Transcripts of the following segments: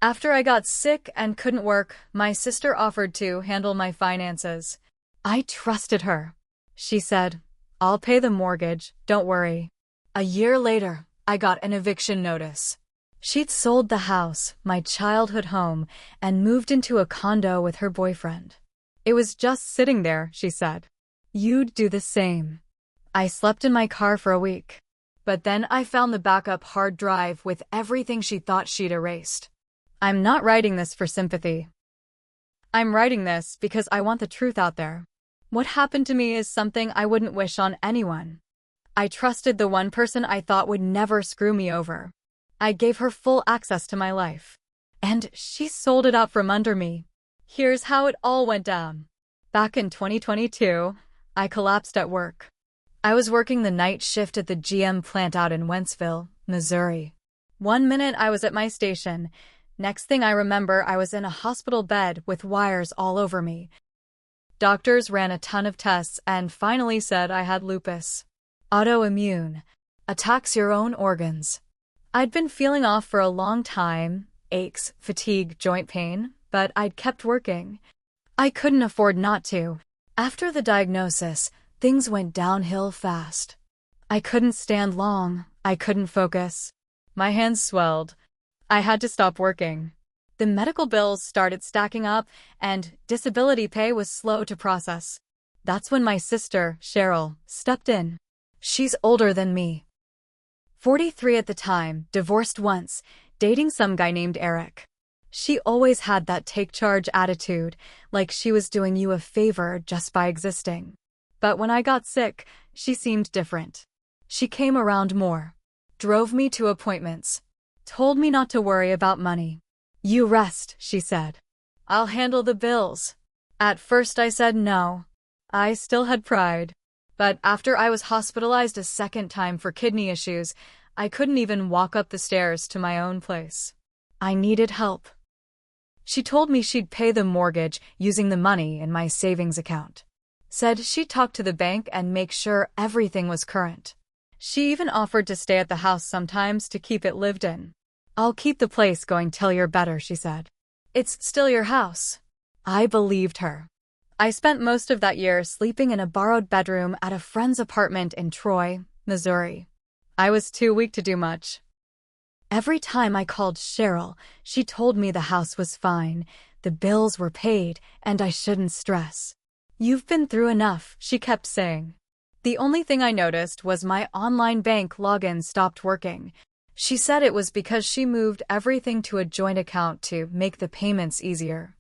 After I got sick and couldn't work, my sister offered to handle my finances. I trusted her. She said, "I'll pay the mortgage, don't worry." A year later, I got an eviction notice. She'd sold the house, my childhood home, and moved into a condo with her boyfriend. It was just sitting there, she said. You'd do the same. I slept in my car for a week. But then I found the backup hard drive with everything she thought she'd erased. I'm not writing this for sympathy. I'm writing this because I want the truth out there. What happened to me is something I wouldn't wish on anyone. I trusted the one person I thought would never screw me over. I gave her full access to my life. And she sold it out from under me. Here's how it all went down. Back in 2022, I collapsed at work. I was working the night shift at the GM plant out in Wentzville, Missouri. One minute I was at my station. Next thing I remember, I was in a hospital bed with wires all over me. Doctors ran a ton of tests and finally said I had lupus. Autoimmune. Attacks your own organs. I'd been feeling off for a long time, aches, fatigue, joint pain, but I'd kept working. I couldn't afford not to. After the diagnosis, things went downhill fast. I couldn't stand long, I couldn't focus. My hands swelled. I had to stop working. The medical bills started stacking up, and disability pay was slow to process. That's when my sister, Cheryl, stepped in. She's older than me. 43 at the time, divorced once, dating some guy named Eric. She always had that take-charge attitude, like she was doing you a favor just by existing. But when I got sick, she seemed different. She came around more, drove me to appointments, told me not to worry about money. You rest, she said. I'll handle the bills. At first I said no. I still had pride. But after I was hospitalized a second time for kidney issues, I couldn't even walk up the stairs to my own place. I needed help. She told me she'd pay the mortgage using the money in my savings account. Said she'd talk to the bank and make sure everything was current. She even offered to stay at the house sometimes to keep it lived in. I'll keep the place going till you're better, she said. It's still your house. I believed her. I spent most of that year sleeping in a borrowed bedroom at a friend's apartment in Troy, Missouri. I was too weak to do much. Every time I called Cheryl, she told me the house was fine, the bills were paid, and I shouldn't stress. You've been through enough, she kept saying. The only thing I noticed was my online bank login stopped working. She said it was because she moved everything to a joint account to make the payments easier.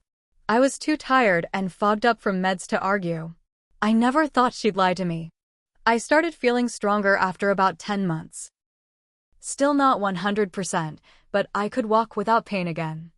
I was too tired and fogged up from meds to argue. I never thought she'd lie to me. I started feeling stronger after about 10 months. Still not 100%, but I could walk without pain again.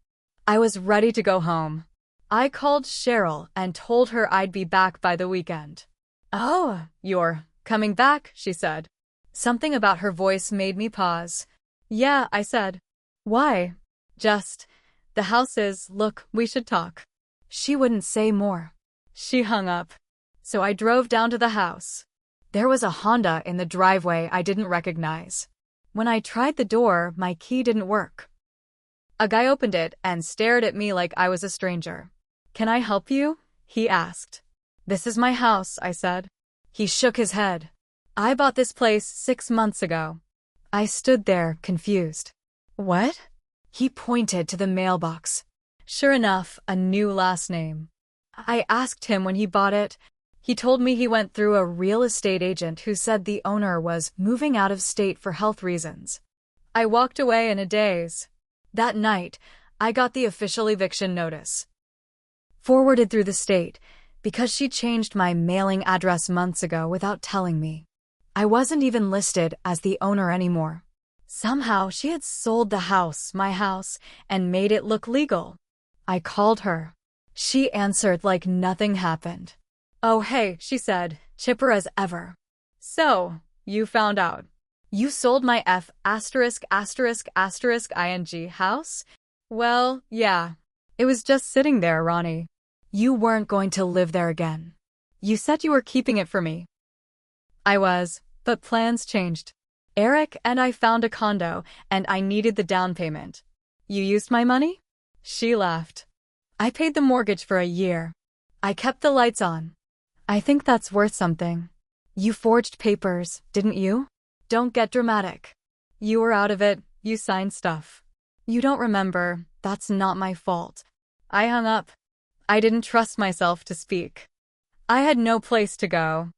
I was ready to go home. I called Cheryl and told her I'd be back by the weekend. Oh, you're coming back, she said. Something about her voice made me pause. Yeah, I said. Why? Just, the house is, look, we should talk. She wouldn't say more. She hung up. So I drove down to the house. There was a Honda in the driveway I didn't recognize. When I tried the door, my key didn't work. A guy opened it and stared at me like I was a stranger. Can I help you? He asked. This is my house, I said. He shook his head. I bought this place 6 months ago. I stood there, confused. What? He pointed to the mailbox. Sure enough, a new last name. I asked him when he bought it. He told me he went through a real estate agent who said the owner was moving out of state for health reasons. I walked away in a daze. That night, I got the official eviction notice. Forwarded through the state, because she changed my mailing address months ago without telling me. I wasn't even listed as the owner anymore. Somehow she had sold the house, my house, and made it look legal. I called her. She answered like nothing happened. Oh hey, she said, chipper as ever. So, you found out. You sold my ****ing house? Well, yeah. It was just sitting there, Ronnie. You weren't going to live there again. You said you were keeping it for me. I was, but plans changed. Eric and I found a condo, and I needed the down payment. You used my money? She laughed. I paid the mortgage for a year. I kept the lights on. I think that's worth something. You forged papers, didn't you? Don't get dramatic. You were out of it, you signed stuff. You don't remember, that's not my fault. I hung up. I didn't trust myself to speak. I had no place to go.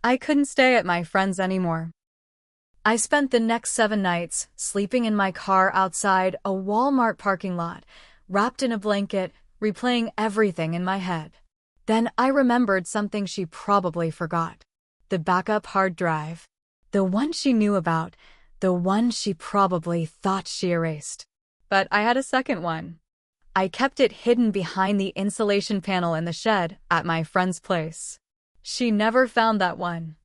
I couldn't stay at my friend's anymore. I spent the next 7 nights sleeping in my car outside a Walmart parking lot, wrapped in a blanket, replaying everything in my head. Then I remembered something she probably forgot. The backup hard drive. The one she knew about. The one she probably thought she erased. But I had a second one. I kept it hidden behind the insulation panel in the shed at my friend's place. She never found that one.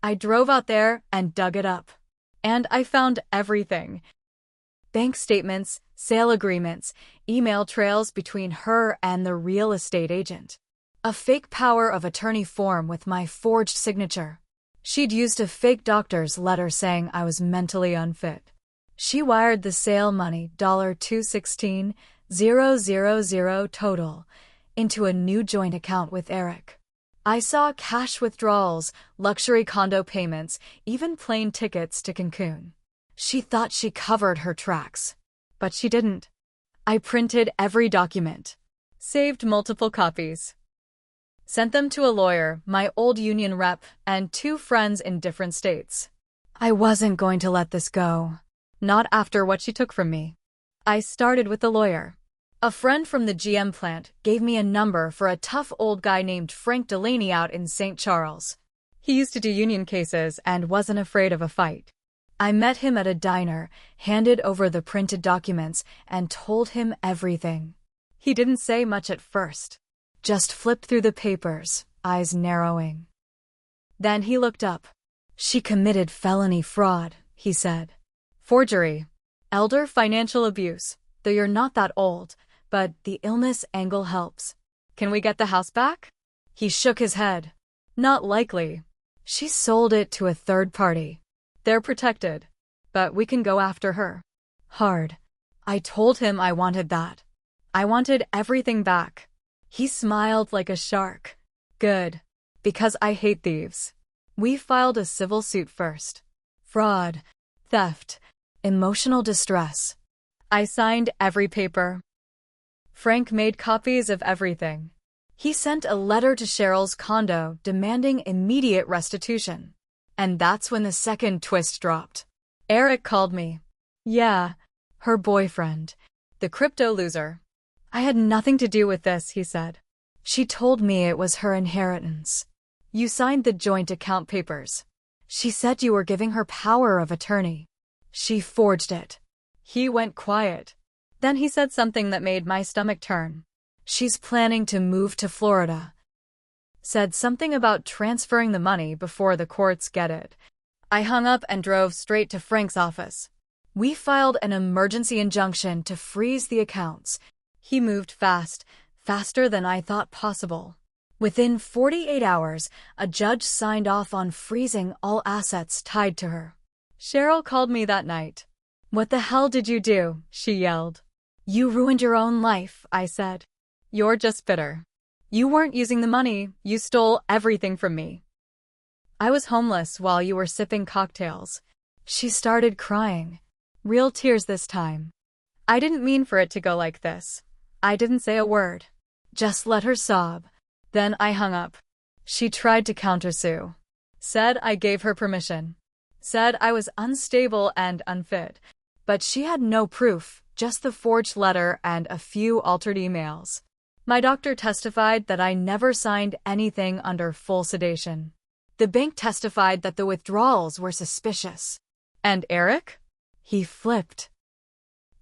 I drove out there and dug it up. And I found everything. Bank statements, sale agreements, email trails between her and the real estate agent. A fake power of attorney form with my forged signature. She'd used a fake doctor's letter saying I was mentally unfit. She wired the sale money $216,000 total into a new joint account with Eric. I saw cash withdrawals, luxury condo payments, even plane tickets to Cancun. She thought she covered her tracks. But she didn't. I printed every document. Saved multiple copies. Sent them to a lawyer, my old union rep, and 2 friends in different states. I wasn't going to let this go. Not after what she took from me. I started with the lawyer. A friend from the GM plant gave me a number for a tough old guy named Frank Delaney out in St. Charles. He used to do union cases and wasn't afraid of a fight. I met him at a diner, handed over the printed documents, and told him everything. He didn't say much at first. Just flipped through the papers, eyes narrowing. Then he looked up. She committed felony fraud, he said. Forgery. Elder financial abuse, though you're not that old. But the illness angle helps. Can we get the house back? He shook his head. Not likely. She sold it to a third party. They're protected. But we can go after her. Hard. I told him I wanted that. I wanted everything back. He smiled like a shark. Good. Because I hate thieves. We filed a civil suit first. Fraud. Theft. Emotional distress. I signed every paper. Frank made copies of everything. He sent a letter to Cheryl's condo demanding immediate restitution. And that's when the second twist dropped. Eric called me. Yeah, her boyfriend. The crypto loser. I had nothing to do with this, he said. She told me it was her inheritance. You signed the joint account papers. She said you were giving her power of attorney. She forged it. He went quiet. Then he said something that made my stomach turn. She's planning to move to Florida. Said something about transferring the money before the courts get it. I hung up and drove straight to Frank's office. We filed an emergency injunction to freeze the accounts. He moved fast, faster than I thought possible. Within 48 hours, a judge signed off on freezing all assets tied to her. Cheryl called me that night. What the hell did you do? She yelled. You ruined your own life, I said. You're just bitter. You weren't using the money, you stole everything from me. I was homeless while you were sipping cocktails. She started crying. Real tears this time. I didn't mean for it to go like this. I didn't say a word. Just let her sob. Then I hung up. She tried to countersue. Said I gave her permission. Said I was unstable and unfit. But she had no proof. Just the forged letter and a few altered emails. My doctor testified that I never signed anything under full sedation. The bank testified that the withdrawals were suspicious. And Eric? He flipped.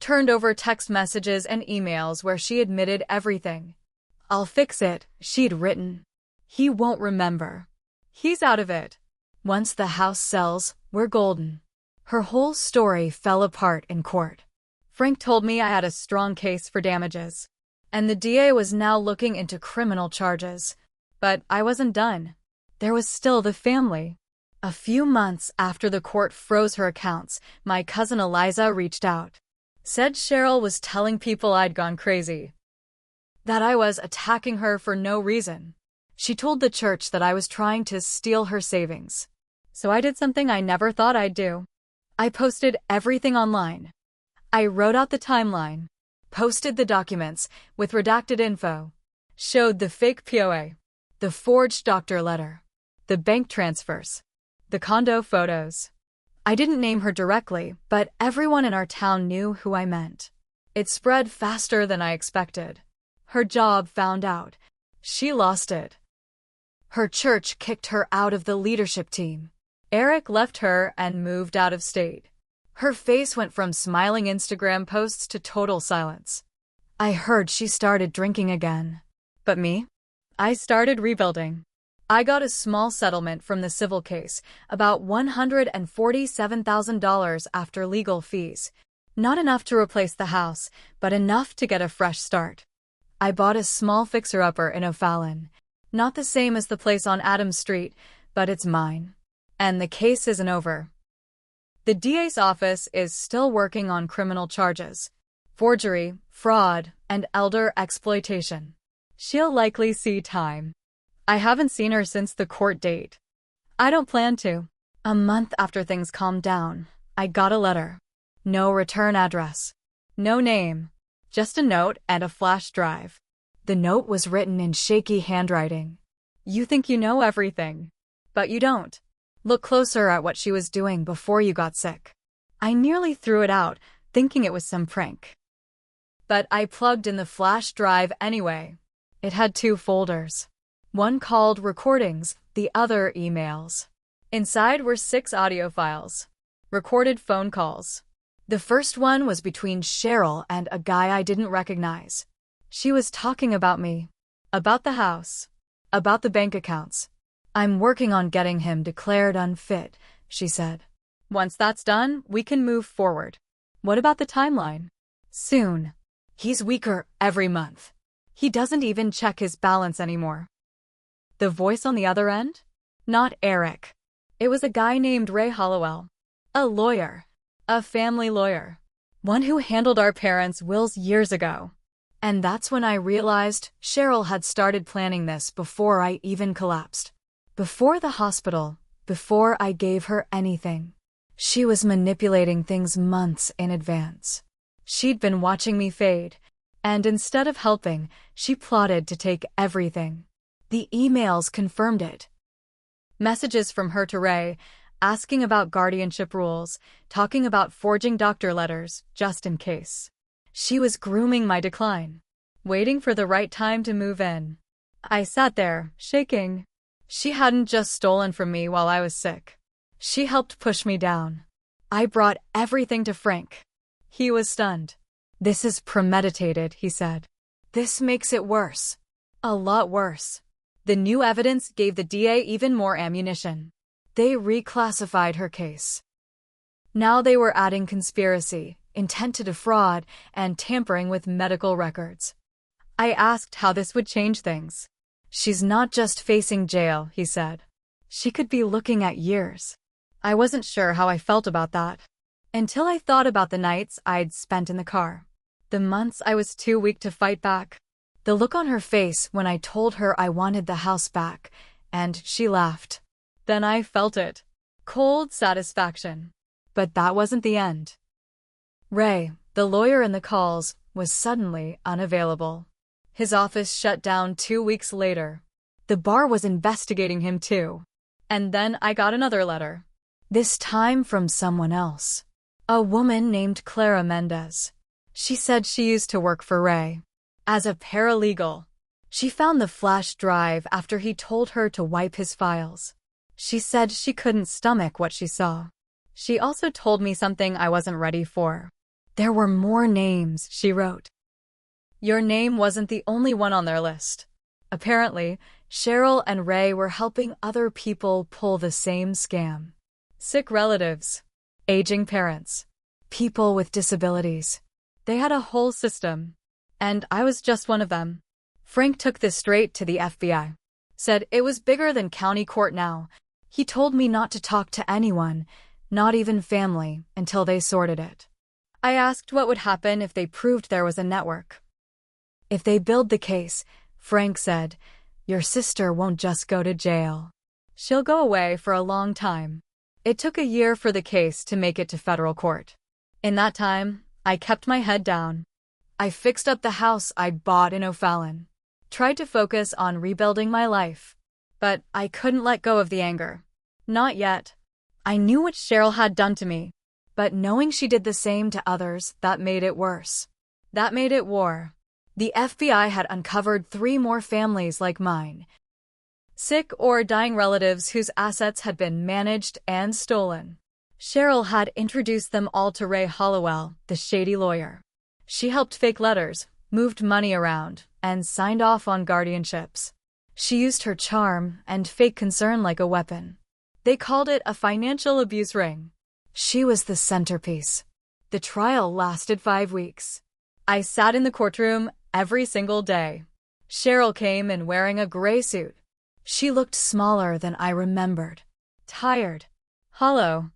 Turned over text messages and emails where she admitted everything. I'll fix it, she'd written. He won't remember. He's out of it. Once the house sells, we're golden. Her whole story fell apart in court. Frank told me I had a strong case for damages, and the DA was now looking into criminal charges. But I wasn't done. There was still the family. A few months after the court froze her accounts, my cousin Eliza reached out. Said Cheryl was telling people I'd gone crazy, that I was attacking her for no reason. She told the church that I was trying to steal her savings. So I did something I never thought I'd do. I posted everything online. I wrote out the timeline, posted the documents with redacted info, showed the fake POA, the forged doctor letter, the bank transfers, the condo photos. I didn't name her directly, but everyone in our town knew who I meant. It spread faster than I expected. Her job found out. She lost it. Her church kicked her out of the leadership team. Eric left her and moved out of state. Her face went from smiling Instagram posts to total silence. I heard she started drinking again. But me? I started rebuilding. I got a small settlement from the civil case, about $147,000 after legal fees. Not enough to replace the house, but enough to get a fresh start. I bought a small fixer-upper in O'Fallon. Not the same as the place on Adams Street, but it's mine. And the case isn't over. The DA's office is still working on criminal charges: forgery, fraud, and elder exploitation. She'll likely see time. I haven't seen her since the court date. I don't plan to. A month after things calmed down, I got a letter. No return address. No name. Just a note and a flash drive. The note was written in shaky handwriting. You think you know everything, but you don't. Look closer at what she was doing before you got sick. I nearly threw it out, thinking it was some prank. But I plugged in the flash drive anyway. It had 2 folders. One called recordings, the other emails. Inside were 6 audio files. Recorded phone calls. The first one was between Cheryl and a guy I didn't recognize. She was talking about me. About the house. About the bank accounts. I'm working on getting him declared unfit, she said. Once that's done, we can move forward. What about the timeline? Soon. He's weaker every month. He doesn't even check his balance anymore. The voice on the other end? Not Eric. It was a guy named Ray Hollowell. A lawyer. A family lawyer. One who handled our parents' wills years ago. And that's when I realized Cheryl had started planning this before I even collapsed. Before the hospital, before I gave her anything. She was manipulating things months in advance. She'd been watching me fade, and instead of helping, she plotted to take everything. The emails confirmed it. Messages from her to Ray, asking about guardianship rules, talking about forging doctor letters, just in case. She was grooming my decline, waiting for the right time to move in. I sat there, shaking. She hadn't just stolen from me while I was sick. She helped push me down. I brought everything to Frank. He was stunned. This is premeditated, he said. This makes it worse. A lot worse. The new evidence gave the DA even more ammunition. They reclassified her case. Now they were adding conspiracy, intent to defraud, and tampering with medical records. I asked how this would change things. She's not just facing jail, he said. She could be looking at years. I wasn't sure how I felt about that. Until I thought about the nights I'd spent in the car. The months I was too weak to fight back. The look on her face when I told her I wanted the house back, and she laughed. Then I felt it. Cold satisfaction. But that wasn't the end. Ray, the lawyer in the calls, was suddenly unavailable. His office shut down 2 weeks later. The bar was investigating him too. And then I got another letter. This time from someone else. A woman named Clara Mendez. She said she used to work for Ray. As a paralegal. She found the flash drive after he told her to wipe his files. She said she couldn't stomach what she saw. She also told me something I wasn't ready for. There were more names, she wrote. Your name wasn't the only one on their list. Apparently, Cheryl and Ray were helping other people pull the same scam. Sick relatives. Aging parents. People with disabilities. They had a whole system. And I was just one of them. Frank took this straight to the FBI. Said it was bigger than county court now. He told me not to talk to anyone, not even family, until they sorted it. I asked what would happen if they proved there was a network. If they build the case, Frank said, your sister won't just go to jail. She'll go away for a long time. It took a year for the case to make it to federal court. In that time, I kept my head down. I fixed up the house I'd bought in O'Fallon, tried to focus on rebuilding my life. But I couldn't let go of the anger. Not yet. I knew what Cheryl had done to me, but knowing she did the same to others, that made it worse. That made it war. The FBI had uncovered 3 more families like mine. Sick or dying relatives whose assets had been managed and stolen. Cheryl had introduced them all to Ray Hollowell, the shady lawyer. She helped fake letters, moved money around, and signed off on guardianships. She used her charm and fake concern like a weapon. They called it a financial abuse ring. She was the centerpiece. The trial lasted 5 weeks. I sat in the courtroom every single day. Cheryl came in wearing a gray suit. She looked smaller than I remembered. Tired. Hollow.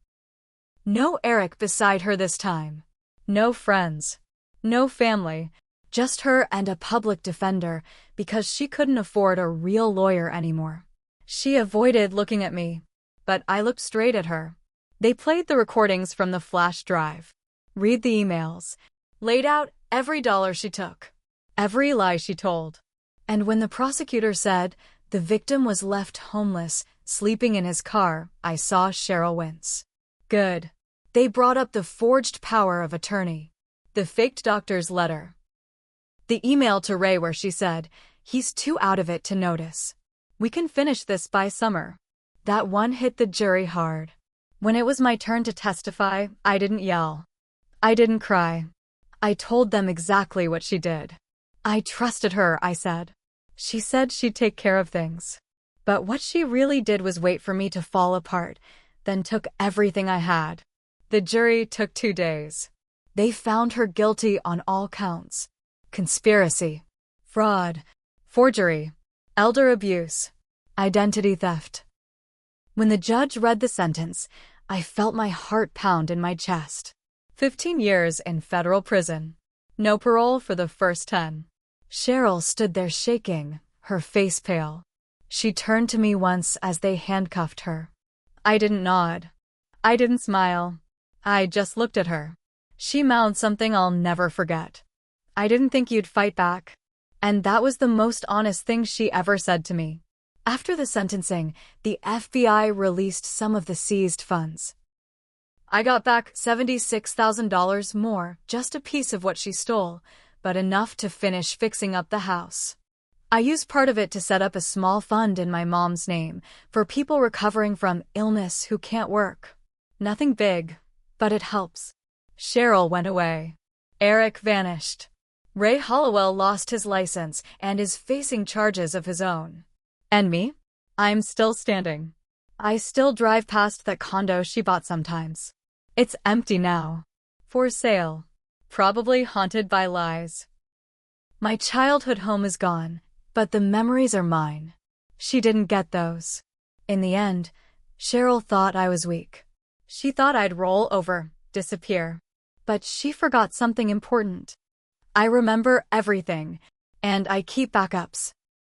No Eric beside her this time. No friends. No family. Just her and a public defender, because she couldn't afford a real lawyer anymore. She avoided looking at me, but I looked straight at her. They played the recordings from the flash drive, read the emails, laid out every dollar she took, every lie she told. And when the prosecutor said the victim was left homeless, sleeping in his car, I saw Cheryl wince. Good. They brought up the forged power of attorney, the faked doctor's letter, the email to Ray where she said, he's too out of it to notice. We can finish this by summer. That one hit the jury hard. When it was my turn to testify, I didn't yell. I didn't cry. I told them exactly what she did. I trusted her, I said. She said she'd take care of things. But what she really did was wait for me to fall apart, then took everything I had. The jury took 2 days. They found her guilty on all counts. Conspiracy, fraud, forgery, elder abuse, identity theft. When the judge read the sentence, I felt my heart pound in my chest. 15 years in federal prison. No parole for the first 10. Cheryl stood there shaking, her face pale. She turned to me once as they handcuffed her. I didn't nod. I didn't smile. I just looked at her. She mouthed something I'll never forget. I didn't think you'd fight back. And that was the most honest thing she ever said to me. After the sentencing, the FBI released some of the seized funds. I got back $76,000 more, just a piece of what she stole, but enough to finish fixing up the house. I used part of it to set up a small fund in my mom's name for people recovering from illness who can't work. Nothing big, but it helps. Cheryl went away. Eric vanished. Ray Hollowell lost his license and is facing charges of his own. And me? I'm still standing. I still drive past that condo she bought sometimes. It's empty now. For sale. Probably haunted by lies. My childhood home is gone, but the memories are mine. She didn't get those. In the end, Cheryl thought I was weak. She thought I'd roll over, disappear. But she forgot something important. I remember everything, and I keep backups.